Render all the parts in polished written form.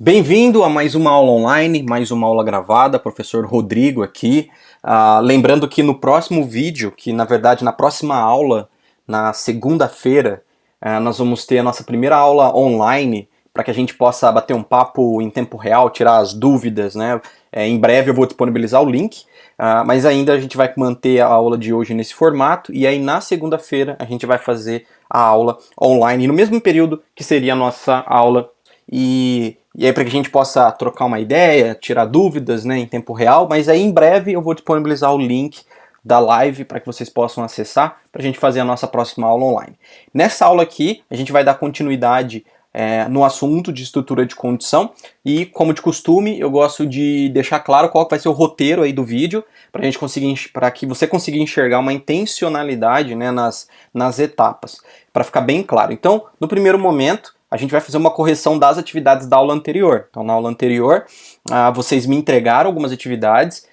Bem-vindo a mais uma aula online, mais uma aula gravada, professor Rodrigo aqui. Lembrando que no próximo vídeo, que na verdade na próxima aula, na segunda-feira, nós vamos ter a nossa primeira aula online para que a gente possa bater um papo em tempo real, tirar as dúvidas, né? Em breve eu vou disponibilizar o link, mas ainda a gente vai manter a aula de hoje nesse formato e aí na segunda-feira a gente vai fazer a aula online no mesmo período que seria a nossa aula e aí para que a gente possa trocar uma ideia, tirar dúvidas, né, em tempo real, mas aí em breve eu vou disponibilizar o link da live para que vocês possam acessar para a gente fazer a nossa próxima aula online. Nessa aula aqui a gente vai dar continuidade no assunto de estrutura de condição e, como de costume, eu gosto de deixar claro qual vai ser o roteiro aí do vídeo para a gente conseguir, para que você consiga enxergar uma intencionalidade, né, nas etapas, para ficar bem claro. Então, no primeiro momento a gente vai fazer uma correção das atividades da aula anterior. Então, na aula anterior, vocês me entregaram algumas atividades,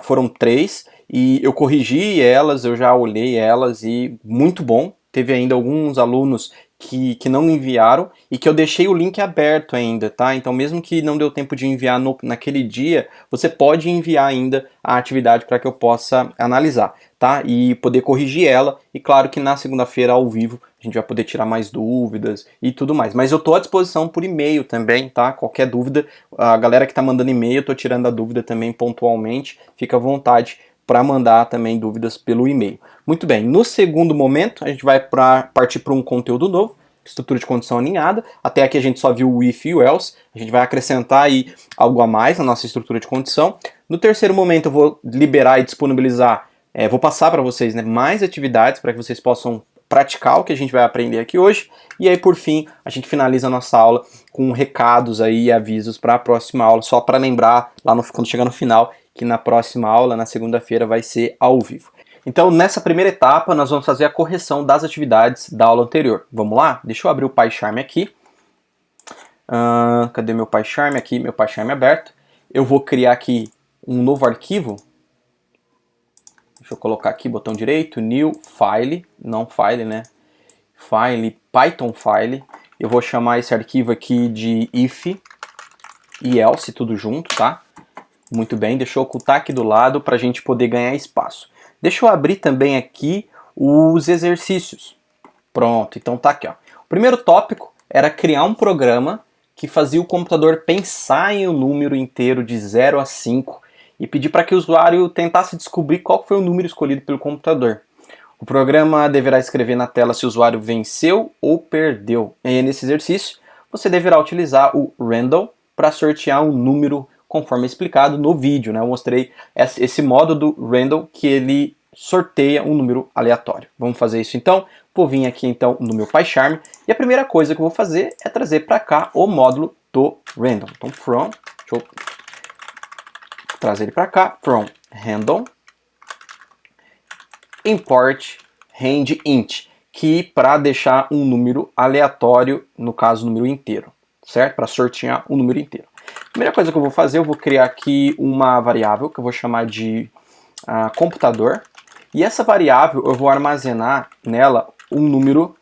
foram 3, e eu corrigi elas, eu já olhei elas, e muito bom. Teve ainda alguns alunos que não enviaram, e que eu deixei o link aberto ainda, tá? Então, mesmo que não deu tempo de enviar naquele dia, você pode enviar ainda a atividade para que eu possa analisar, tá? E poder corrigir ela, e claro que na segunda-feira, ao vivo, a gente vai poder tirar mais dúvidas e tudo mais. Mas eu estou à disposição por e-mail também, tá? Qualquer dúvida, a galera que está mandando e-mail, eu estou tirando a dúvida também pontualmente. Fica à vontade para mandar também dúvidas pelo e-mail. Muito bem, no segundo momento, a gente vai partir para um conteúdo novo, estrutura de condição alinhada. Até aqui a gente só viu o if e o else. A gente vai acrescentar aí algo a mais na nossa estrutura de condição. No terceiro momento eu vou liberar e disponibilizar, vou passar para vocês, né, mais atividades para que vocês possam praticar o que a gente vai aprender aqui hoje, e aí por fim a gente finaliza a nossa aula com recados aí e avisos para a próxima aula, só para lembrar lá quando chegar no final que na próxima aula, na segunda-feira, vai ser ao vivo. Então nessa primeira etapa nós vamos fazer a correção das atividades da aula anterior. Vamos lá? Deixa eu abrir o PyCharm aqui. Cadê meu PyCharm? Aqui, meu PyCharm aberto. Eu vou criar aqui um novo arquivo. Deixa eu colocar aqui, botão direito, New File, não File, né? File, Python File. Eu vou chamar esse arquivo aqui de if e else, tudo junto, tá? Muito bem, deixa eu ocultar aqui do lado para a gente poder ganhar espaço. Deixa eu abrir também aqui os exercícios. Pronto, então tá aqui, ó. O primeiro tópico era criar um programa que fazia o computador pensar em um número inteiro de 0 a 5 e pedir para que o usuário tentasse descobrir qual foi o número escolhido pelo computador. O programa deverá escrever na tela se o usuário venceu ou perdeu. E aí, nesse exercício, você deverá utilizar o random para sortear um número conforme explicado no vídeo, né? Eu mostrei esse modo do random que ele sorteia um número aleatório. Vamos fazer isso então? Vou vir aqui então no meu PyCharm e a primeira coisa que eu vou fazer é trazer para cá o módulo do random. Então from, deixa eu trazer ele para cá, from random import range int, que para deixar um número aleatório, no caso número inteiro, certo? Para sortear um número inteiro. Primeira coisa que eu vou fazer, eu vou criar aqui uma variável que eu vou chamar de computador, e essa variável eu vou armazenar nela um número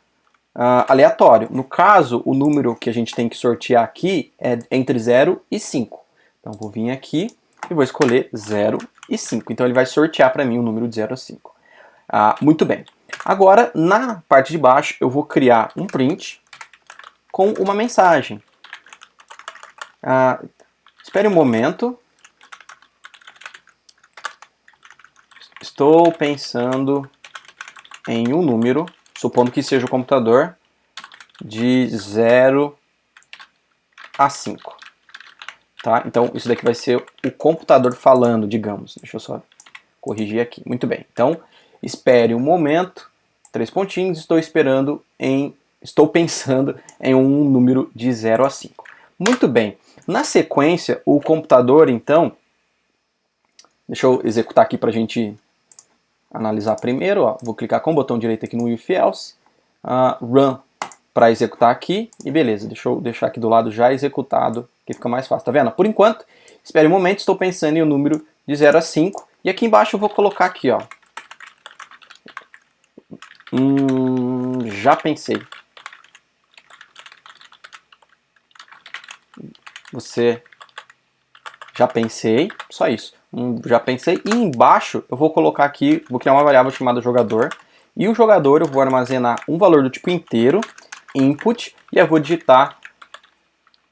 aleatório. No caso, o número que a gente tem que sortear aqui é entre 0 e 5. Então vou vir aqui e vou escolher 0 e 5. Então ele vai sortear para mim o número de 0 a 5. Muito bem. Agora, na parte de baixo, eu vou criar um print com uma mensagem. Espere um momento. Estou pensando em um número, supondo que seja o computador, de 0 a 5. Tá? Então, isso daqui vai ser o computador falando, digamos. Deixa eu só corrigir aqui. Muito bem. Então, espere um momento, 3 pontinhos, estou pensando em um número de 0 a 5. Muito bem. Na sequência, o computador, então, deixa eu executar aqui para a gente analisar primeiro. Ó. Vou clicar com o botão direito aqui no if else, run para executar aqui, e beleza, deixa eu deixar aqui do lado já executado, que fica mais fácil. Tá vendo? Por enquanto, espere um momento, estou pensando em um número de 0 a 5, e aqui embaixo eu vou colocar aqui, ó. Já pensei. você já pensei, só isso. Já pensei, e embaixo eu vou colocar aqui, vou criar uma variável chamada jogador, e o jogador eu vou armazenar um valor do tipo inteiro, input, e eu vou digitar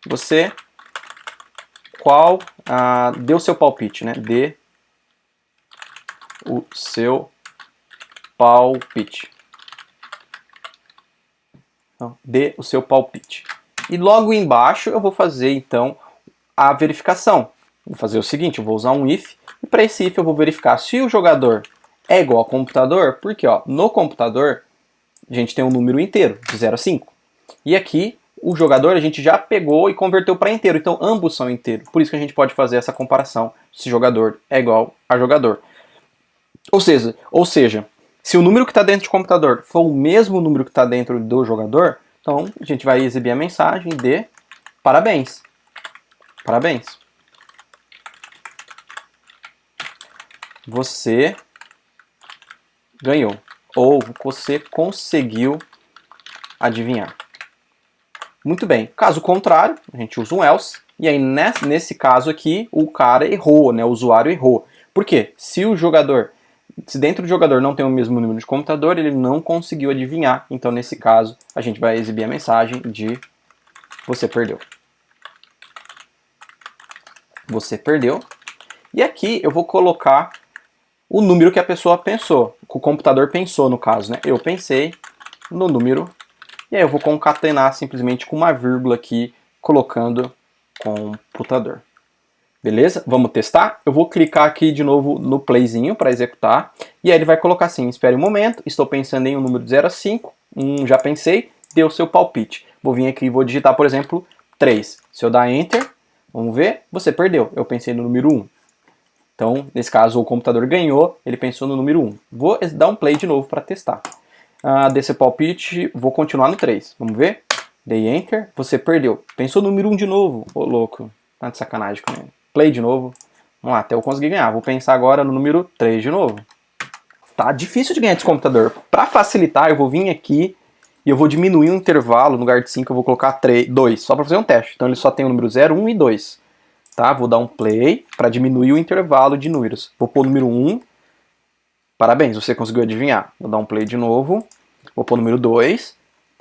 você, qual, dê o seu palpite, né? Dê o seu palpite. Então, dê o seu palpite. E logo embaixo eu vou fazer então a verificação. Vou fazer o seguinte, eu vou usar um if, e para esse if eu vou verificar se o jogador é igual ao computador, porque ó, no computador a gente tem um número inteiro, de 0 a 5. E aqui o jogador a gente já pegou e converteu para inteiro, então ambos são inteiros. Por isso que a gente pode fazer essa comparação, se jogador é igual a jogador. Ou seja, se o número que está dentro do computador for o mesmo número que está dentro do jogador, então a gente vai exibir a mensagem de parabéns. Parabéns. Você ganhou. Ou você conseguiu adivinhar. Muito bem. Caso contrário, a gente usa um else. E aí nesse caso aqui, o cara errou, né? O usuário errou. Por quê? Se dentro do jogador não tem o mesmo número de computador, ele não conseguiu adivinhar. Então, nesse caso, a gente vai exibir a mensagem de você perdeu. Você perdeu. E aqui eu vou colocar o número que a pessoa pensou, que o computador pensou no caso, né? Eu pensei no número, e aí eu vou concatenar simplesmente com uma vírgula aqui, colocando computador. Beleza? Vamos testar? Eu vou clicar aqui de novo no playzinho para executar, e aí ele vai colocar assim, espere um momento, estou pensando em um número de 0 a 5, já pensei, dê o seu palpite. Vou vir aqui e vou digitar, por exemplo, 3. Se eu dar Enter, vamos ver, você perdeu, eu pensei no número 1. Então, nesse caso, o computador ganhou, ele pensou no número 1. Vou dar um play de novo para testar. Desse palpite, vou continuar no 3. Vamos ver? Dei Enter, você perdeu. Pensou no número 1 de novo. Ô, louco, tá de sacanagem comigo. Play de novo. Vamos lá, até eu conseguir ganhar. Vou pensar agora no número 3 de novo. Tá difícil de ganhar desse computador. Para facilitar, eu vou vir aqui e eu vou diminuir o intervalo. No lugar de 5, eu vou colocar 2, só para fazer um teste. Então, ele só tem o número 0, 1 e 2. Tá? Vou dar um play para diminuir o intervalo de números. Vou pôr o número 1. Parabéns, você conseguiu adivinhar. Vou dar um play de novo. Vou pôr o número 2.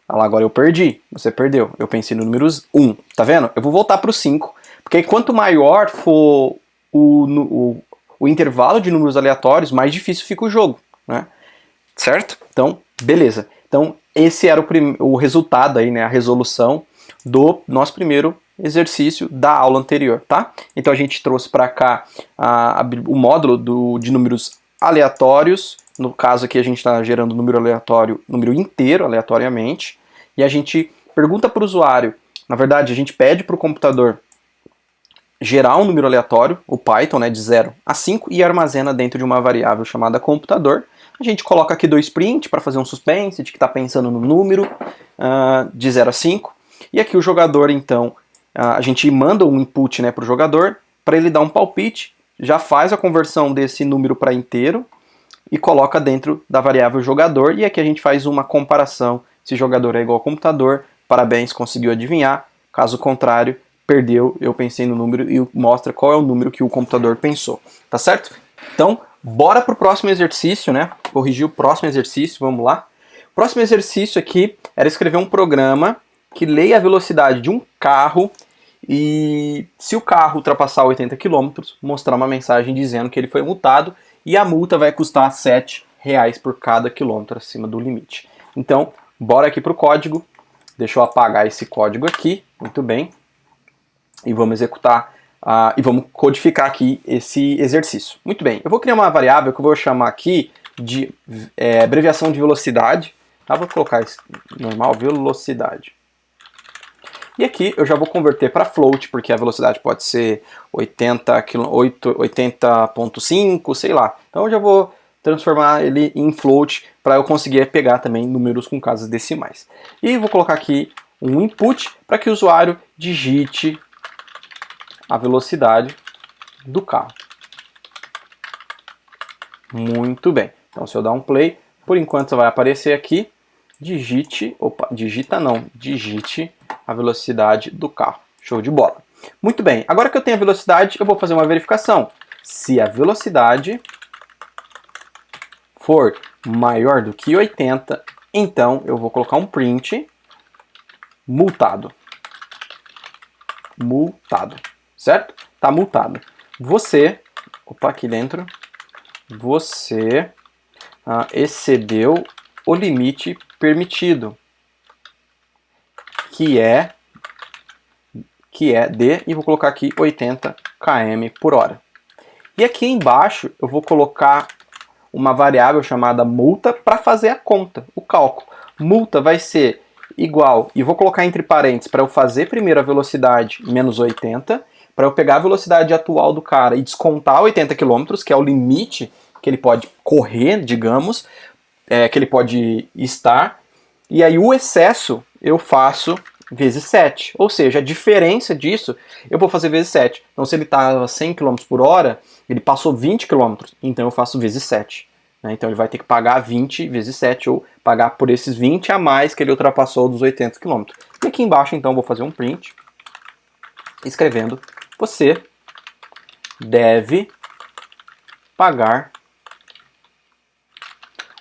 Ah lá, agora eu perdi. Você perdeu. Eu pensei no número 1. Tá vendo? Eu vou voltar para o 5. Porque quanto maior for o intervalo de números aleatórios, mais difícil fica o jogo. Né? Certo? Então, beleza. Então, esse era o resultado aí, né? A resolução do nosso primeiro exercício da aula anterior, tá? Então a gente trouxe para cá o módulo de números aleatórios. No caso aqui a gente está gerando número aleatório, número inteiro aleatoriamente, e a gente pergunta para o usuário, na verdade a gente pede para o computador gerar um número aleatório, o Python, né, de 0 a 5, e armazena dentro de uma variável chamada computador. A gente coloca aqui 2 print para fazer um suspense de que está pensando no número de 0 a 5, e aqui o jogador então a gente manda um input, né, para o jogador, para ele dar um palpite, já faz a conversão desse número para inteiro e coloca dentro da variável jogador, e aqui a gente faz uma comparação, se jogador é igual ao computador, parabéns, conseguiu adivinhar, caso contrário, perdeu, eu pensei no número, e mostra qual é o número que o computador pensou, tá certo? Então, bora pro próximo exercício, né, corrigir o próximo exercício, vamos lá. O próximo exercício aqui era escrever um programa que leia a velocidade de um carro e se o carro ultrapassar 80 km, mostrar uma mensagem dizendo que ele foi multado e a multa vai custar R$7 por cada quilômetro acima do limite. Então, bora aqui para o código. Deixa eu apagar esse código aqui, muito bem. E vamos executar, e vamos codificar aqui esse exercício. Muito bem, eu vou criar uma variável que eu vou chamar aqui de abreviação de velocidade. Tá? Vou colocar isso normal, velocidade. E aqui eu já vou converter para float, porque a velocidade pode ser 80.5, sei lá. Então eu já vou transformar ele em float para eu conseguir pegar também números com casas decimais. E vou colocar aqui um input para que o usuário digite a velocidade do carro. Muito bem. Então se eu dar um play, por enquanto vai aparecer aqui, digite a velocidade do carro. Show de bola. Muito bem, agora que eu tenho a velocidade, eu vou fazer uma verificação. Se a velocidade for maior do que 80, então eu vou colocar um print multado. Multado, certo? Tá multado. Você, opa, aqui dentro, você excedeu o limite permitido, que é de, e vou colocar aqui 80 km por hora. E aqui embaixo eu vou colocar uma variável chamada multa para fazer a conta, o cálculo. Multa vai ser igual, e vou colocar entre parênteses para eu fazer primeiro a velocidade menos 80, para eu pegar a velocidade atual do cara e descontar 80 km, que é o limite que ele pode correr, digamos, que ele pode estar, e aí o excesso eu faço vezes 7, ou seja, a diferença disso eu vou fazer vezes 7. Então se ele está a 100 km por hora, ele passou 20 km, então eu faço vezes 7. Então ele vai ter que pagar 20 vezes 7, ou pagar por esses 20 a mais que ele ultrapassou dos 80 km. E aqui embaixo então eu vou fazer um print, escrevendo: você deve pagar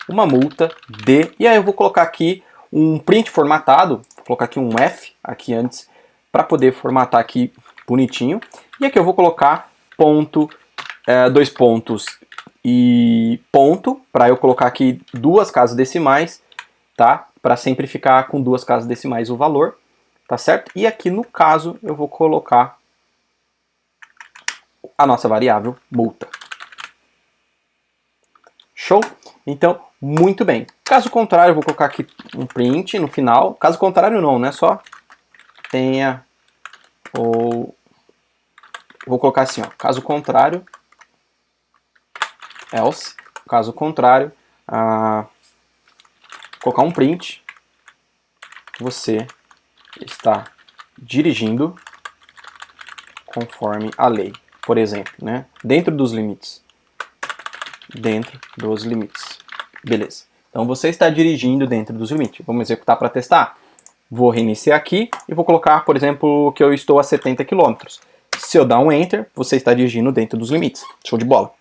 uma multa de... E aí eu vou colocar aqui um print formatado, vou colocar aqui um F aqui antes, para poder formatar aqui bonitinho. E aqui eu vou colocar ponto, 2 pontos e ponto, para eu colocar aqui 2 casas decimais, tá? Para sempre ficar com 2 casas decimais o valor, tá certo? E aqui no caso eu vou colocar a nossa variável multa. Show? Então, muito bem. Caso contrário, eu vou colocar aqui um print no final. Caso contrário não, né? Só tenha ou... Vou colocar assim, ó. Caso contrário, else. Caso contrário, colocar um print. Você está dirigindo conforme a lei, por exemplo, né? Dentro dos limites. Dentro dos limites. Beleza. Então você está dirigindo dentro dos limites. Vamos executar para testar? Vou reiniciar aqui e vou colocar, por exemplo, que eu estou a 70 km. Se eu dar um Enter, você está dirigindo dentro dos limites. Show de bola.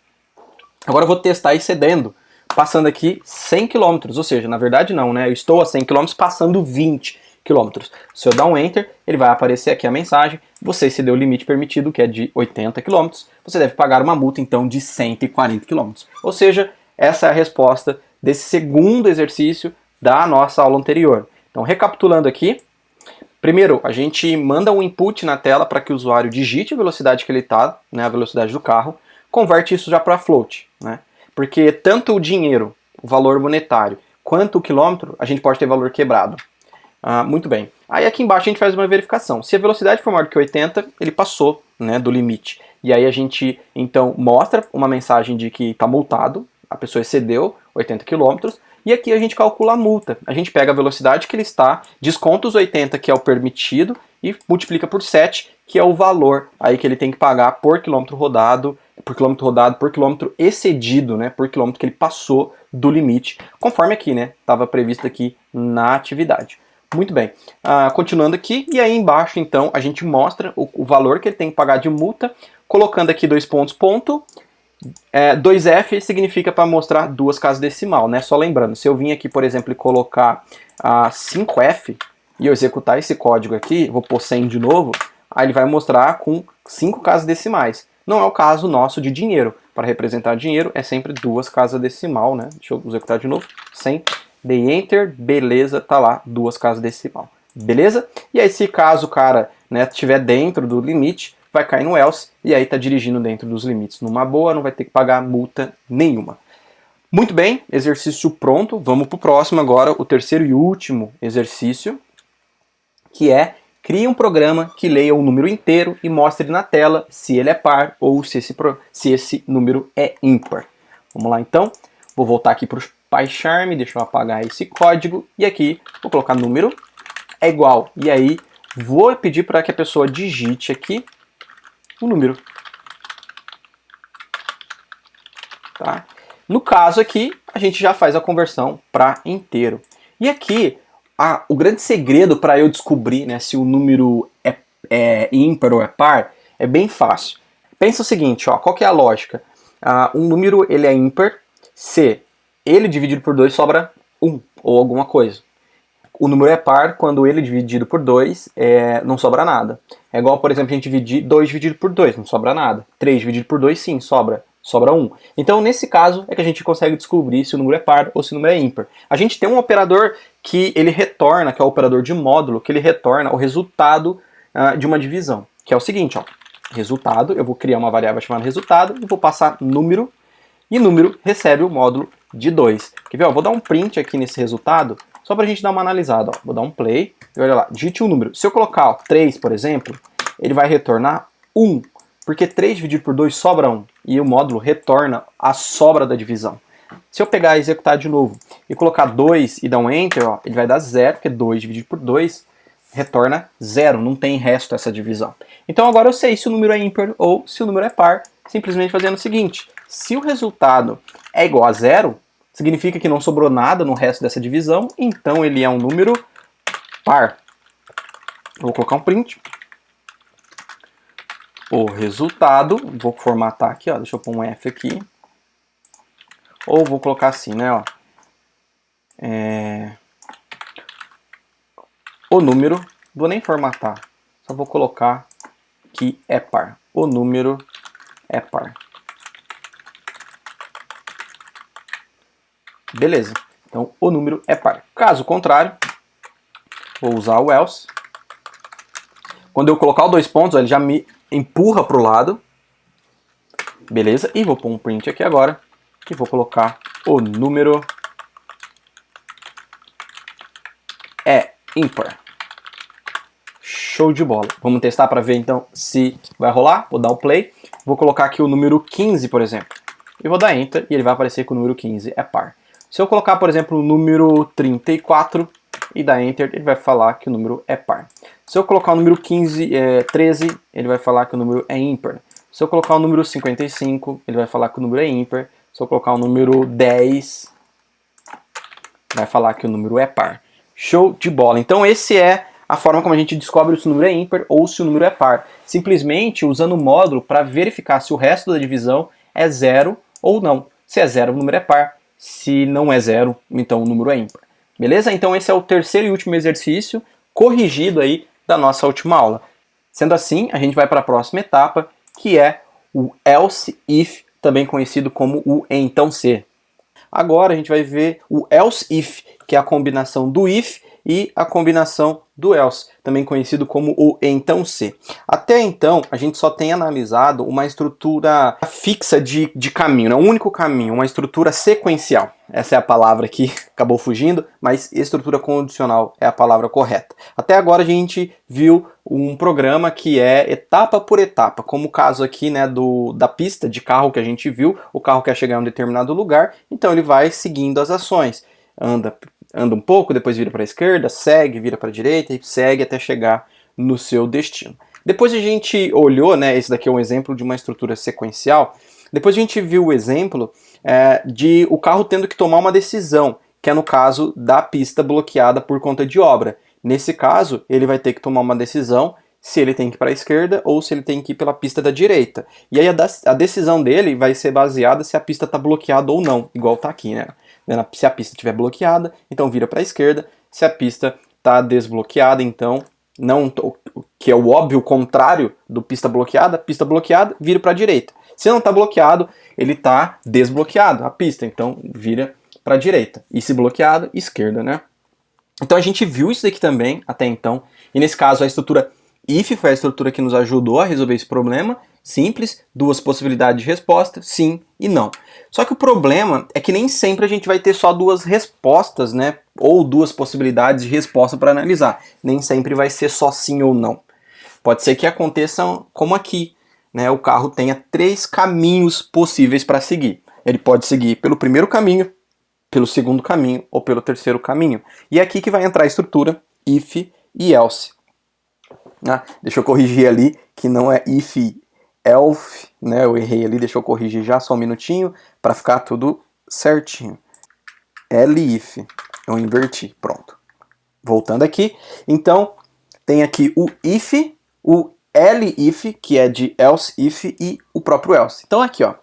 Agora eu vou testar excedendo, passando aqui 100 km. Ou seja, na verdade não, né? Eu estou a 100 km passando 20 km. Se eu dar um Enter, ele vai aparecer aqui a mensagem: você excedeu o limite permitido, que é de 80 km. Você deve pagar uma multa, então, de 140 km. Ou seja, essa é a resposta desse segundo exercício da nossa aula anterior. Então, recapitulando aqui, primeiro, a gente manda um input na tela para que o usuário digite a velocidade que ele está, né, a velocidade do carro, converte isso já para float, né? Porque tanto o dinheiro, o valor monetário, quanto o quilômetro, a gente pode ter valor quebrado. Muito bem. Aí aqui embaixo a gente faz uma verificação. Se a velocidade for maior do que 80, ele passou, né, do limite. E aí a gente, então, mostra uma mensagem de que está multado, a pessoa excedeu 80 km, e aqui a gente calcula a multa. A gente pega a velocidade que ele está, desconta os 80, que é o permitido, e multiplica por 7, que é o valor aí que ele tem que pagar por quilômetro rodado, por quilômetro excedido, né, por quilômetro que ele passou do limite, conforme aqui, né, estava previsto aqui na atividade. Muito bem, continuando aqui, e aí embaixo então a gente mostra o valor que ele tem que pagar de multa, colocando aqui 2 pontos, ponto, 2F significa para mostrar 2 casas decimal, né? Só lembrando, se eu vim aqui, por exemplo, e colocar 5F, e eu executar esse código aqui, vou pôr 100 de novo, aí ele vai mostrar com 5 casas decimais. Não é o caso nosso de dinheiro. Para representar dinheiro é sempre 2 casas decimal, né? Deixa eu executar de novo, 100. Dei Enter, beleza, tá lá, 2 casas decimal. Beleza? E aí se caso o cara, né, estiver dentro do limite, vai cair no else, e aí tá dirigindo dentro dos limites. Numa boa, não vai ter que pagar multa nenhuma. Muito bem, exercício pronto. Vamos pro próximo agora, o terceiro e último exercício, que é: crie um programa que leia o número inteiro e mostre na tela se ele é par ou se esse número é ímpar. Vamos lá então, vou voltar aqui para o PyCharm, deixa eu apagar esse código, e aqui vou colocar número é igual, e aí vou pedir para que a pessoa digite aqui o número. Tá? No caso aqui, a gente já faz a conversão para inteiro. E aqui, o grande segredo para eu descobrir, né, se o número é ímpar ou é par, é bem fácil. Pensa o seguinte, ó, qual que é a lógica? Um número ele é ímpar se ele dividido por 2 sobra 1 ou alguma coisa. O número é par quando ele dividido por 2 não sobra nada. É igual, por exemplo, a gente dividir 2 dividido por 2, não sobra nada. 3 dividido por 2, sim, sobra 1. Então, nesse caso, é que a gente consegue descobrir se o número é par ou se o número é ímpar. A gente tem um operador que ele retorna, que é o operador de módulo, que ele retorna o resultado de uma divisão. Que é o seguinte, ó, resultado, eu vou criar uma variável chamada resultado e vou passar número, e número recebe o módulo de 2. Quer ver? Ó, vou dar um print aqui nesse resultado, só pra gente dar uma analisada. Ó. Vou dar um play e olha lá, digite um número. Se eu colocar ó, 3, por exemplo, ele vai retornar 1, porque 3 dividido por 2 sobra 1, e o módulo retorna a sobra da divisão. Se eu pegar e executar de novo e colocar 2 e dar um Enter, ó, ele vai dar 0, porque 2 dividido por 2 retorna 0, não tem resto essa divisão. Então agora eu sei se o número é ímpar ou se o número é par, simplesmente fazendo o seguinte, se o resultado é igual a 0, significa que não sobrou nada no resto dessa divisão, então ele é um número par. Eu vou colocar um print. O resultado, vou formatar aqui, ó, deixa eu pôr um F aqui. Ou vou colocar assim, né, ó. O número, vou nem formatar, só vou colocar que é par. O número é par. Beleza, então o número é par. Caso contrário, vou usar o else. Quando eu colocar os 2 pontos, ele já me empurra para o lado. Beleza, e vou pôr um print aqui agora, que vou colocar o número é ímpar. Show de bola. Vamos testar para ver então se vai rolar. Vou dar o play. Vou colocar aqui o número 15, por exemplo. E vou dar Enter e ele vai aparecer que o número 15 é par. Se eu colocar, por exemplo, o número 34 e dar Enter, ele vai falar que o número é par. Se eu colocar o número 13, ele vai falar que o número é ímpar. Se eu colocar o número 55, ele vai falar que o número é ímpar. Se eu colocar o número 10, vai falar que o número é par. Show de bola. Então esse é a forma como a gente descobre se o número é ímpar ou se o número é par. Simplesmente usando o módulo para verificar se o resto da divisão é 0 ou não. Se é 0, o número é par. Se não é 0, então o número é ímpar. Beleza? Então esse é o terceiro e último exercício corrigido aí da nossa última aula. Sendo assim, a gente vai para a próxima etapa, que é o else if, também conhecido como o então se. Agora a gente vai ver o else if, que é a combinação do if e a combinação do else, também conhecido como o então se. Até então, a gente só tem analisado uma estrutura fixa de caminho, né? Um único caminho, uma estrutura sequencial. Essa é a palavra que acabou fugindo, mas estrutura condicional é a palavra correta. Até agora a gente viu um programa que é etapa por etapa, como o caso aqui, né, da pista de carro que a gente viu. O carro quer chegar em um determinado lugar, então ele vai seguindo as ações. Anda um pouco, depois vira para a esquerda, segue, vira para a direita e segue até chegar no seu destino. Depois a gente olhou, né, esse daqui é um exemplo de uma estrutura sequencial, depois a gente viu o exemplo de o carro tendo que tomar uma decisão, que é no caso da pista bloqueada por conta de obra. Nesse caso, ele vai ter que tomar uma decisão se ele tem que ir para a esquerda ou se ele tem que ir pela pista da direita. E aí a decisão dele vai ser baseada se a pista está bloqueada ou não, igual está aqui, né? Se a pista estiver bloqueada, então vira para a esquerda. Se a pista está desbloqueada, então não, que é o óbvio contrário do pista bloqueada, vira para a direita. Se não está bloqueado, ele está desbloqueado, a pista, então vira para a direita. E se bloqueado, esquerda, né? Então a gente viu isso daqui também até então. E nesse caso a estrutura if foi a estrutura que nos ajudou a resolver esse problema. Simples, duas possibilidades de resposta, sim e não. Só que o problema é que nem sempre a gente vai ter só duas respostas, né? Ou duas possibilidades de resposta para analisar. Nem sempre vai ser só sim ou não. Pode ser que aconteça como aqui, né? O carro tenha 3 caminhos possíveis para seguir. Ele pode seguir pelo primeiro caminho, pelo segundo caminho ou pelo terceiro caminho. E é aqui que vai entrar a estrutura if e else. Deixa eu corrigir ali que não é if else, né? Eu errei ali, deixa eu corrigir já só um minutinho para ficar tudo certinho. Elif, eu inverti, pronto. Voltando aqui, então tem aqui o if o elif, que é de else if, e o próprio else. Então aqui, ó,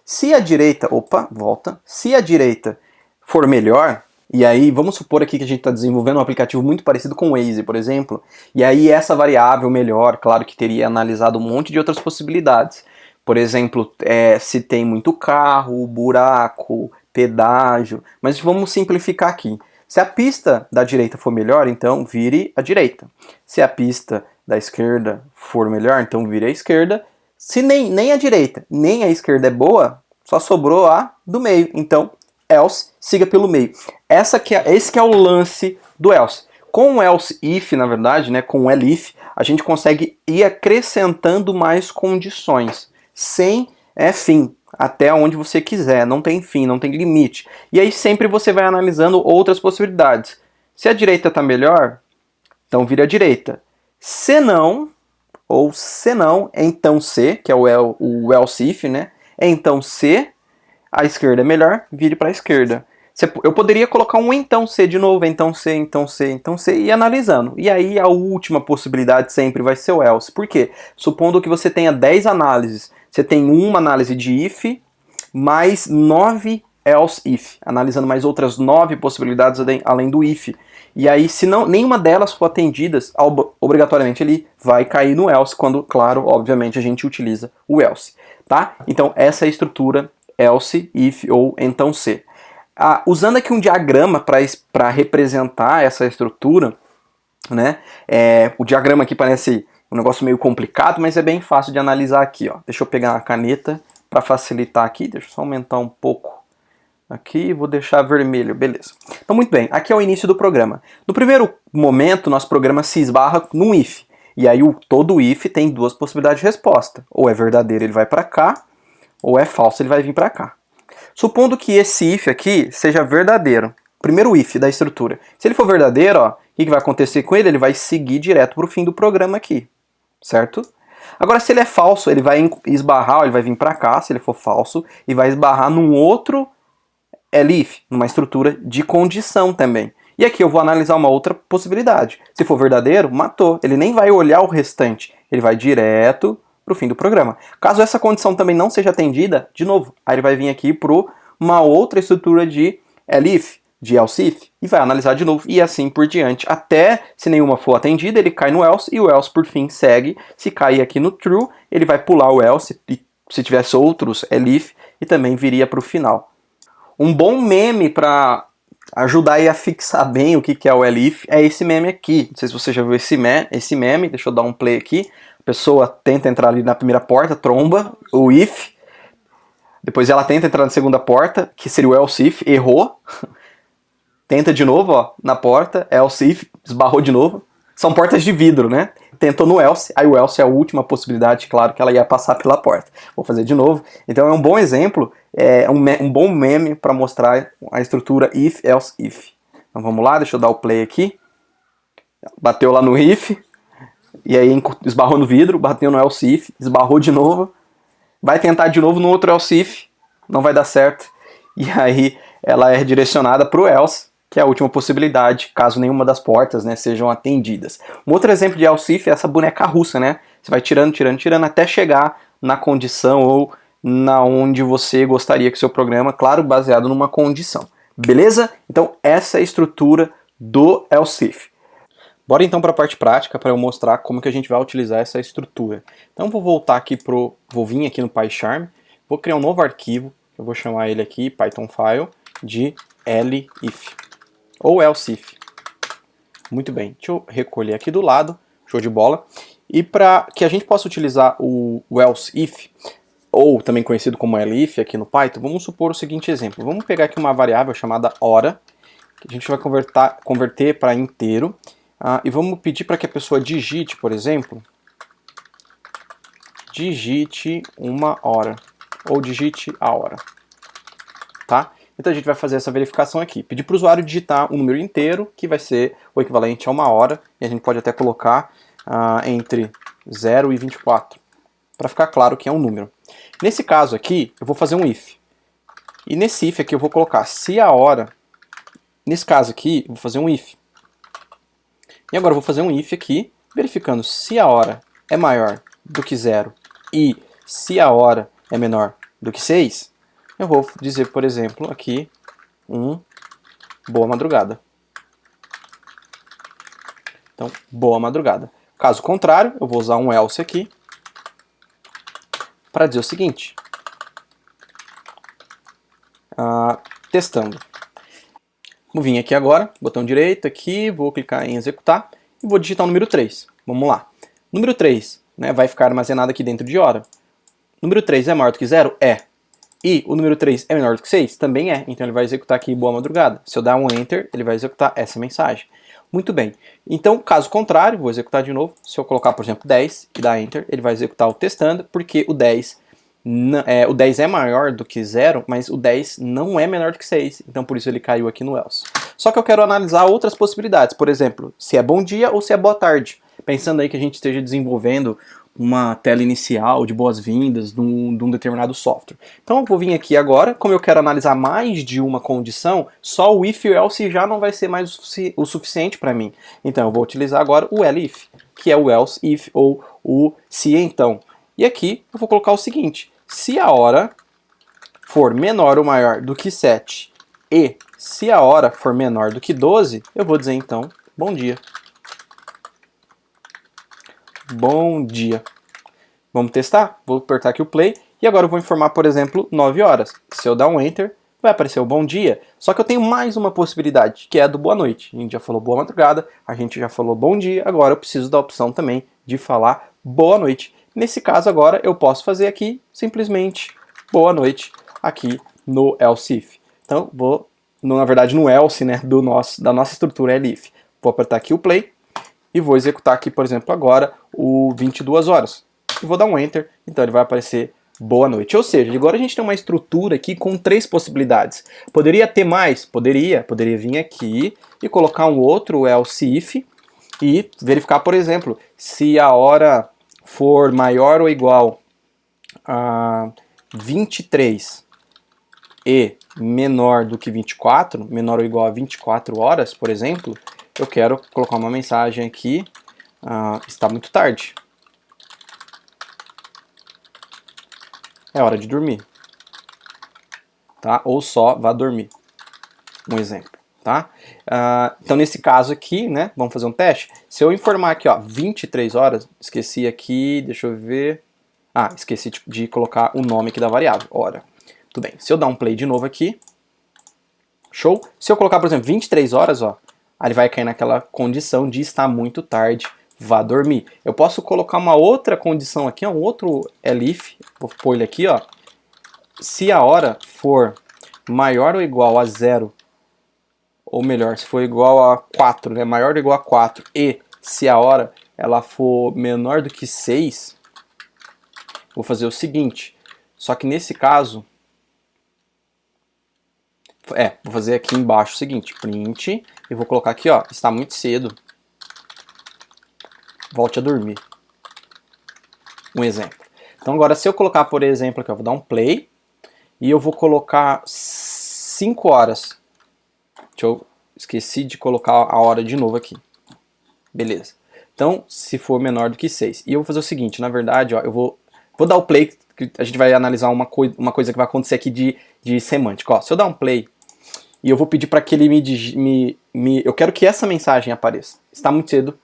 se a direita, opa, volta, se a direita for melhor, e aí vamos supor aqui que a gente está desenvolvendo um aplicativo muito parecido com o Waze, por exemplo, e aí essa variável melhor, claro que teria analisado um monte de outras possibilidades. Por exemplo, se tem muito carro, buraco, pedágio, mas vamos simplificar aqui. Se a pista da direita for melhor, então vire a direita. Se a pista da esquerda for melhor, então vire a esquerda. Se nem a direita, nem a esquerda é boa, só sobrou a do meio. Então, else, siga pelo meio. Esse que é o lance do else. Com o else if, na verdade, né, com o elif, a gente consegue ir acrescentando mais condições, sem fim, até onde você quiser, não tem fim, não tem limite. E aí sempre você vai analisando outras possibilidades. Se a direita está melhor, então vira a direita. Se não, então se, que é o else if, né? Então se a esquerda é melhor, vire para a esquerda. Eu poderia colocar um então se de novo, então se, e ir analisando. E aí a última possibilidade sempre vai ser o else. Por quê? Supondo que você tenha 10 análises, você tem uma análise de if, mais 9 else if, analisando mais outras 9 possibilidades além do if. E aí, se nenhuma delas for atendida, obrigatoriamente ele vai cair no else, quando, claro, obviamente, a gente utiliza o else. Tá? Então, essa é a estrutura else, if ou então se. Usando aqui um diagrama para representar essa estrutura, né? O diagrama aqui parece um negócio meio complicado, mas é bem fácil de analisar aqui. Ó. Deixa eu pegar uma caneta para facilitar aqui. Deixa eu só aumentar um pouco aqui, vou deixar vermelho, beleza. Então, muito bem, aqui é o início do programa. No primeiro momento, nosso programa se esbarra num if. E aí, todo if tem duas possibilidades de resposta. Ou é verdadeiro, ele vai para cá, ou é falso, ele vai vir para cá. Supondo que esse if aqui seja verdadeiro, primeiro if da estrutura. Se ele for verdadeiro, ó, o que vai acontecer com ele? Ele vai seguir direto para o fim do programa aqui, certo? Agora, se ele é falso, ele vai esbarrar, ele vai vir para cá, se ele for falso, e vai esbarrar num outro elif, numa estrutura de condição também. E aqui eu vou analisar uma outra possibilidade. Se for verdadeiro, matou. Ele nem vai olhar o restante, ele vai direto para o fim do programa. Caso essa condição também não seja atendida, de novo, aí ele vai vir aqui para uma outra estrutura de elif, de else if, e vai analisar de novo, e assim por diante, até se nenhuma for atendida, ele cai no else, e o else por fim segue. Se cair aqui no true, ele vai pular o else, e se tivesse outros elif, e também viria para o final. Um bom meme para ajudar aí a fixar bem o que é o elif é esse meme aqui. Não sei se você já viu esse meme, deixa eu dar um play aqui. A pessoa tenta entrar ali na primeira porta, tromba o if, depois ela tenta entrar na segunda porta, que seria o else if, errou, tenta de novo, ó, na porta, else if, esbarrou de novo. São portas de vidro, né? Tentou no else, aí o else é a última possibilidade, claro, que ela ia passar pela porta. Vou fazer de novo. Então é um bom exemplo, um bom meme para mostrar a estrutura if, else, if. Então vamos lá, deixa eu dar o play aqui. Bateu lá no if, e aí esbarrou no vidro, bateu no else if, esbarrou de novo. Vai tentar de novo no outro else if, não vai dar certo. E aí ela é direcionada para o else, que é a última possibilidade, caso nenhuma das portas, né, sejam atendidas. Um outro exemplo de else if é essa boneca russa, né? Você vai tirando, até chegar na condição ou na onde você gostaria que o seu programa, claro, baseado numa condição. Beleza? Então essa é a estrutura do else if. Bora então para a parte prática para eu mostrar como que a gente vai utilizar essa estrutura. Então vou vir aqui no PyCharm, vou criar um novo arquivo, eu vou chamar ele aqui, Python file, de elif, ou else if. Muito bem, deixa eu recolher aqui do lado, show de bola. E para que a gente possa utilizar o else if, ou também conhecido como elif aqui no Python, vamos supor o seguinte exemplo. Vamos pegar aqui uma variável chamada hora, que a gente vai converter para inteiro, e vamos pedir para que a pessoa digite, por exemplo, digite uma hora, ou digite a hora, tá? Então a gente vai fazer essa verificação aqui. Pedir para o usuário digitar um número inteiro, que vai ser o equivalente a uma hora, e a gente pode até colocar entre 0 e 24, para ficar claro que é um número. Nesse caso aqui, eu vou fazer um if. E nesse if aqui eu vou colocar se a hora, nesse caso aqui, eu vou fazer um if. E agora eu vou fazer um if aqui, verificando se a hora é maior do que 0 e se a hora é menor do que 6, eu vou dizer, por exemplo, aqui, boa madrugada. Então, boa madrugada. Caso contrário, eu vou usar um else aqui para dizer o seguinte. Testando. Vou vir aqui agora, botão direito aqui, vou clicar em executar e vou digitar o número 3. Vamos lá. Número 3, né, vai ficar armazenado aqui dentro de hora. Número 3 é maior do que 0? É. E o número 3 é menor do que 6? Também é. Então ele vai executar aqui boa madrugada. Se eu dar um enter, ele vai executar essa mensagem. Muito bem. Então, caso contrário, vou executar de novo. Se eu colocar, por exemplo, 10 e dar enter, ele vai executar o testando, porque o 10 é maior do que 0, mas o 10 não é menor do que 6. Então, por isso ele caiu aqui no else. Só que eu quero analisar outras possibilidades. Por exemplo, se é bom dia ou se é boa tarde. Pensando aí que a gente esteja desenvolvendo uma tela inicial de boas-vindas de um determinado software. Então eu vou vir aqui agora, como eu quero analisar mais de uma condição, só o if e o else já não vai ser mais o suficiente para mim. Então eu vou utilizar agora o elif, que é o else if ou o se então. E aqui eu vou colocar o seguinte, se a hora for menor ou maior do que 7 e se a hora for menor do que 12, eu vou dizer então, bom dia. Bom dia. Vamos testar? Vou apertar aqui o play e agora eu vou informar, por exemplo, 9 horas. Se eu dar um enter, vai aparecer o bom dia. Só que eu tenho mais uma possibilidade, que é a do boa noite. A gente já falou boa madrugada, a gente já falou bom dia, agora eu preciso da opção também de falar boa noite. Nesse caso agora eu posso fazer aqui simplesmente boa noite aqui no else if. Então vou, na verdade no else, né, da nossa estrutura elif. Vou apertar aqui o play. E vou executar aqui, por exemplo, agora o 22 horas. E vou dar um enter, então ele vai aparecer boa noite. Ou seja, agora a gente tem uma estrutura aqui com 3 possibilidades. Poderia ter mais? Poderia vir aqui e colocar um outro else if e verificar, por exemplo, se a hora for maior ou igual a 23 e menor do que 24, menor ou igual a 24 horas, por exemplo, eu quero colocar uma mensagem aqui, está muito tarde. É hora de dormir. Tá? Ou só vá dormir. Um exemplo. Tá? Então nesse caso aqui, né, vamos fazer um teste. Se eu informar aqui, ó, 23 horas, esqueci aqui, deixa eu ver. Esqueci de colocar o nome aqui da variável, hora. Tudo bem. Se eu dar um play de novo aqui, show. Se eu colocar, por exemplo, 23 horas, ó, aí ele vai cair naquela condição de estar muito tarde, vá dormir. Eu posso colocar uma outra condição aqui, um outro elif, vou pôr ele aqui, ó. Se a hora for maior ou igual a 0, ou melhor, se for igual a 4, né, maior ou igual a 4, e se a hora ela for menor do que 6, vou fazer o seguinte, só que nesse caso, vou fazer aqui embaixo o seguinte, print, e vou colocar aqui, ó, está muito cedo, volte a dormir. Um exemplo. Então agora se eu colocar, por exemplo, aqui, eu vou dar um play, e eu vou colocar 5 horas. Esqueci de colocar a hora de novo aqui. Beleza. Então, se for menor do que 6. E eu vou fazer o seguinte, na verdade, ó, eu vou dar o play, que a gente vai analisar uma coisa que vai acontecer aqui de semântica. Ó, se eu dar um play, e eu vou pedir para que ele eu quero que essa mensagem apareça. Está muito cedo,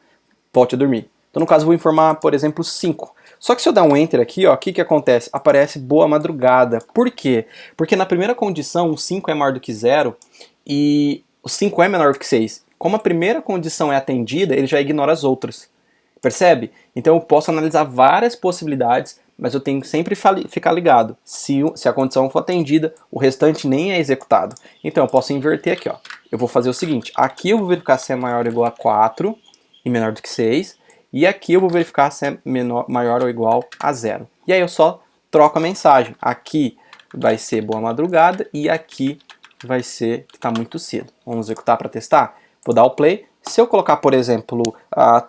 volte a dormir. Então, no caso, eu vou informar, por exemplo, 5. Só que se eu dar um enter aqui, ó, o que acontece? Aparece boa madrugada. Por quê? Porque na primeira condição, o 5 é maior do que 0 e o 5 é menor do que 6. Como a primeira condição é atendida, ele já ignora as outras. Percebe? Então eu posso analisar várias possibilidades, mas eu tenho que sempre ficar ligado. Se a condição for atendida, o restante nem é executado. Então eu posso inverter aqui, ó. Eu vou fazer o seguinte, aqui eu vou verificar se é maior ou igual a 4 e menor do que 6, e aqui eu vou verificar se é maior ou igual a 0. E aí eu só troco a mensagem. Aqui vai ser boa madrugada e aqui vai ser que está muito cedo. Vamos executar para testar? Vou dar o play. Se eu colocar, por exemplo,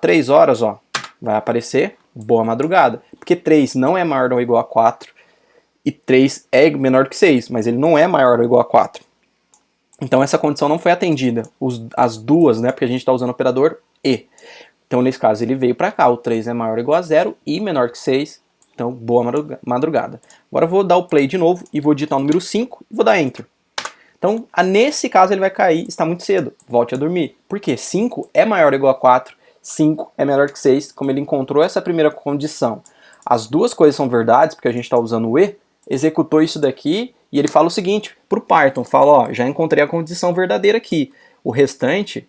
3 horas, ó, vai aparecer boa madrugada. Porque 3 não é maior ou igual a 4 e 3 é menor do que 6, mas ele não é maior ou igual a 4. Então essa condição não foi atendida. As duas, né, porque a gente está usando o operador e. Então, nesse caso, ele veio para cá, o 3 é maior ou igual a 0 e menor que 6. Então, boa madrugada. Agora eu vou dar o play de novo e vou digitar o número 5 e vou dar Enter. Então, nesse caso, ele vai cair, está muito cedo, volte a dormir. Por quê? 5 é maior ou igual a 4, 5 é menor que 6, como ele encontrou essa primeira condição. As duas coisas são verdades, porque a gente está usando o E, executou isso daqui e ele fala o seguinte para o Python, fala, ó, já encontrei a condição verdadeira aqui. O restante,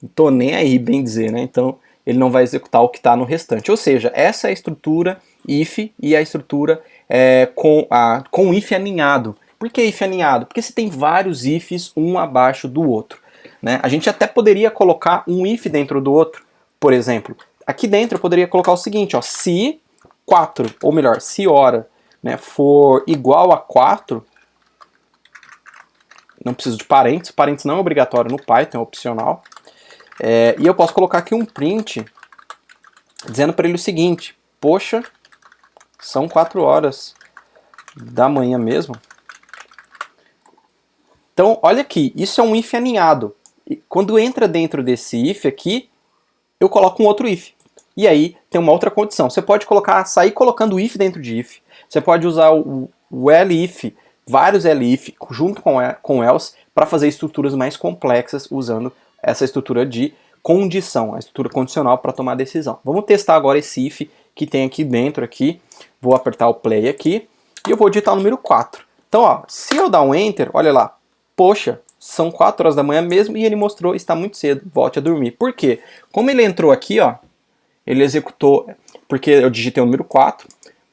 não tô nem aí, bem dizer, né? Então, ele não vai executar o que está no restante. Ou seja, essa é a estrutura if e a estrutura com if aninhado. Por que if aninhado? Porque você tem vários ifs um abaixo do outro. Né? A gente até poderia colocar um if dentro do outro. Por exemplo, aqui dentro eu poderia colocar o seguinte, ó, se 4, ou melhor, se hora, né, for igual a 4, não preciso de parênteses, parênteses não é obrigatório no Python, é opcional. E eu posso colocar aqui um print dizendo para ele o seguinte, poxa, são 4 horas da manhã mesmo. Então, olha aqui, isso é um if aninhado. E quando entra dentro desse if aqui, eu coloco um outro if. E aí tem uma outra condição. Você pode sair colocando if dentro de if. Você pode usar o elif, vários elif, junto com else, para fazer estruturas mais complexas usando essa estrutura de condição, a estrutura condicional para tomar decisão. Vamos testar agora esse if que tem aqui dentro. Vou apertar o play aqui e eu vou digitar o número 4. Então, ó, se eu dar um enter, olha lá, poxa, são 4 horas da manhã mesmo e ele mostrou, está muito cedo, volte a dormir. Por quê? Como ele entrou aqui, ó, ele executou, porque eu digitei o número 4,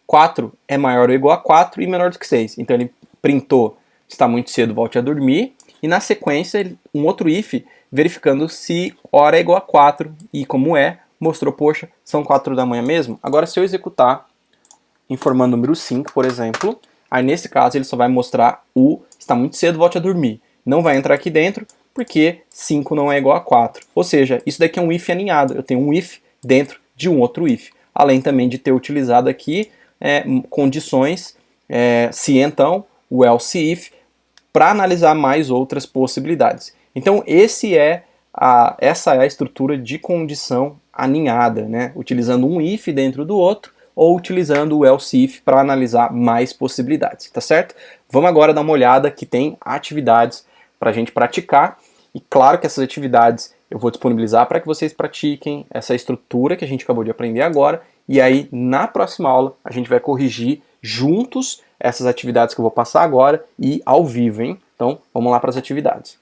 4 é maior ou igual a 4 e menor do que 6. Então ele printou, está muito cedo, volte a dormir. E na sequência, um outro if, verificando se hora é igual a 4 e como mostrou, poxa, são 4 da manhã mesmo. Agora se eu executar, informando o número 5, por exemplo, aí nesse caso ele só vai mostrar está muito cedo, volte a dormir. Não vai entrar aqui dentro, porque 5 não é igual a 4. Ou seja, isso daqui é um if aninhado. Eu tenho um if dentro de um outro if. Além também de ter utilizado aqui condições, se então, o else if, para analisar mais outras possibilidades. Então essa é a estrutura de condição aninhada, né? Utilizando um if dentro do outro, ou utilizando o else if para analisar mais possibilidades, tá certo? Vamos agora dar uma olhada que tem atividades para a gente praticar, e claro que essas atividades eu vou disponibilizar para que vocês pratiquem essa estrutura que a gente acabou de aprender agora, e aí na próxima aula a gente vai corrigir juntos essas atividades que eu vou passar agora e ao vivo, hein? Então vamos lá para as atividades.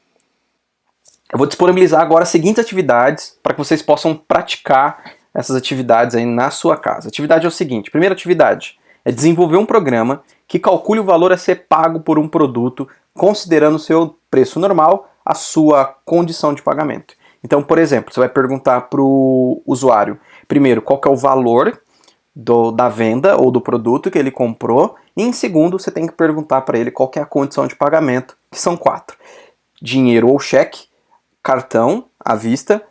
Eu vou disponibilizar agora as seguintes atividades para que vocês possam praticar essas atividades aí na sua casa. A atividade é o seguinte, primeira atividade é desenvolver um programa que calcule o valor a ser pago por um produto, considerando o seu preço normal, a sua condição de pagamento. Então, por exemplo, você vai perguntar para o usuário, primeiro, qual que é o valor da venda ou do produto que ele comprou, e em segundo, você tem que perguntar para ele qual que é a condição de pagamento, que são 4. Dinheiro ou cheque, cartão à vista,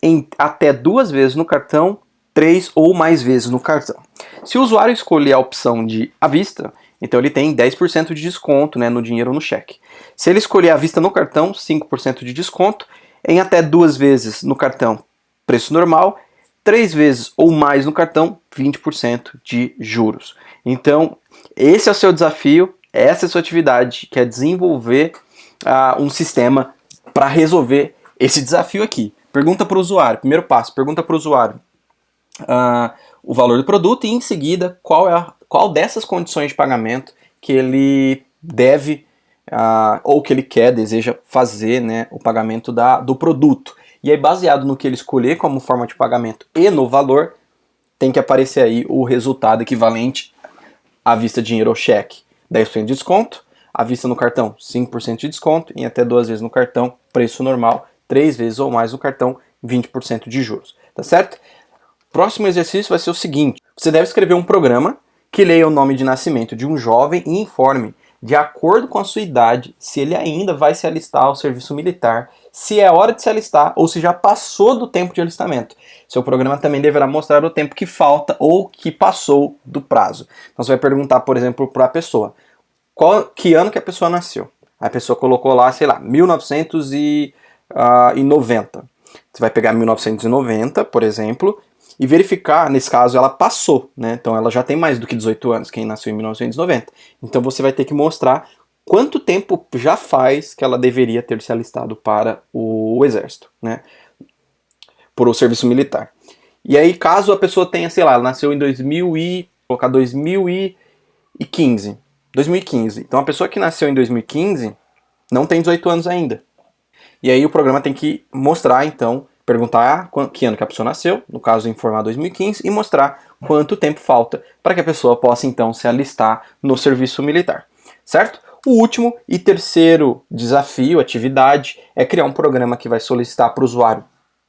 em até 2 vezes no cartão, 3 ou mais vezes no cartão. Se o usuário escolher a opção de à vista, então ele tem 10% de desconto, né, no dinheiro ou no cheque. Se ele escolher à vista no cartão, 5% de desconto, em até 2 vezes no cartão, preço normal, 3 vezes ou mais no cartão, 20% de juros. Então, esse é o seu desafio, essa é a sua atividade, que é desenvolver um sistema para resolver esse desafio aqui. Pergunta para o usuário, primeiro passo, pergunta para o usuário o valor do produto e em seguida qual dessas condições de pagamento que ele deve ou que ele deseja fazer, né, o pagamento do produto. E aí, baseado no que ele escolher como forma de pagamento e no valor, tem que aparecer aí o resultado equivalente à vista dinheiro ou cheque, 10% de desconto, à vista no cartão, 5% de desconto, em até 2 vezes no cartão, preço normal, 3 vezes ou mais no cartão, 20% de juros, tá certo? Próximo exercício vai ser o seguinte, você deve escrever um programa que leia o nome de nascimento de um jovem e informe, de acordo com a sua idade, se ele ainda vai se alistar ao serviço militar, se é hora de se alistar ou se já passou do tempo de alistamento. Seu programa também deverá mostrar o tempo que falta ou que passou do prazo. Então você vai perguntar, por exemplo, para a pessoa, que ano que a pessoa nasceu? A pessoa colocou lá, sei lá, 1990. Você vai pegar 1990, por exemplo, e verificar, nesse caso, ela passou, né? Então ela já tem mais do que 18 anos, quem nasceu em 1990. Então você vai ter que mostrar quanto tempo já faz que ela deveria ter se alistado para o exército, né? Por o serviço militar. E aí, caso a pessoa tenha, sei lá, ela nasceu em 2015. 2015. Então a pessoa que nasceu em 2015 não tem 18 anos ainda. E aí o programa tem que mostrar, então, perguntar que ano que a pessoa nasceu, no caso informar 2015, e mostrar quanto tempo falta para que a pessoa possa então se alistar no serviço militar, certo? O último e terceiro desafio, atividade, é criar um programa que vai solicitar para o usuário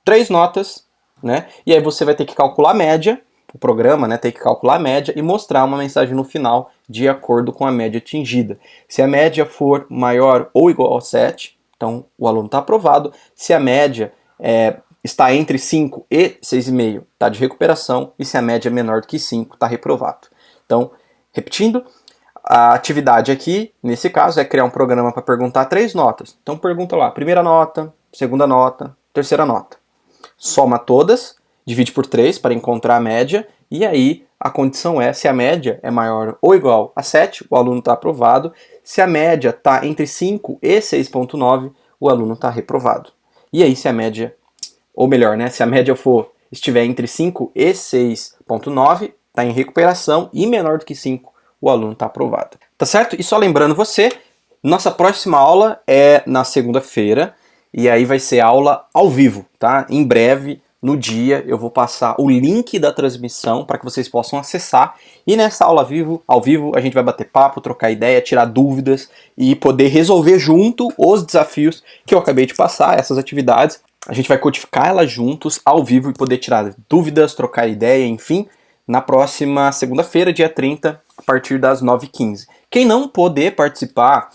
3 notas, né? E aí você vai ter que calcular a média, o programa, né, tem que calcular a média e mostrar uma mensagem no final de acordo com a média atingida. Se a média for maior ou igual a 7, então o aluno está aprovado. Se a média está entre 5 e 6,5, está de recuperação. E se a média é menor do que 5, está reprovado. Então, repetindo, a atividade aqui, nesse caso, é criar um programa para perguntar 3 notas. Então pergunta lá, primeira nota, segunda nota, terceira nota. Soma todas, divide por 3 para encontrar a média, e aí a condição é, se a média é maior ou igual a 7, o aluno está aprovado. Se a média está entre 5 e 6,9, o aluno está reprovado. E aí se a média, ou melhor, né, se a média estiver entre 5 e 6,9, está em recuperação, e menor do que 5, o aluno está aprovado. Tá certo? E só lembrando você, nossa próxima aula é na segunda-feira, e aí vai ser aula ao vivo, tá? Em breve, no dia, eu vou passar o link da transmissão para que vocês possam acessar. E nessa aula ao vivo, a gente vai bater papo, trocar ideia, tirar dúvidas e poder resolver junto os desafios que eu acabei de passar, essas atividades. A gente vai codificar elas juntos, ao vivo, e poder tirar dúvidas, trocar ideia, enfim, na próxima segunda-feira, dia 30, a partir das 9h15. Quem não poder participar,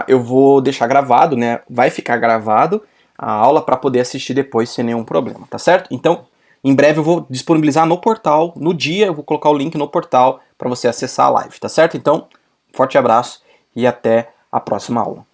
eu vou deixar gravado, né? Vai ficar gravado a aula para poder assistir depois sem nenhum problema, tá certo? Então, em breve eu vou disponibilizar no portal, no dia eu vou colocar o link no portal para você acessar a live, tá certo? Então, forte abraço e até a próxima aula.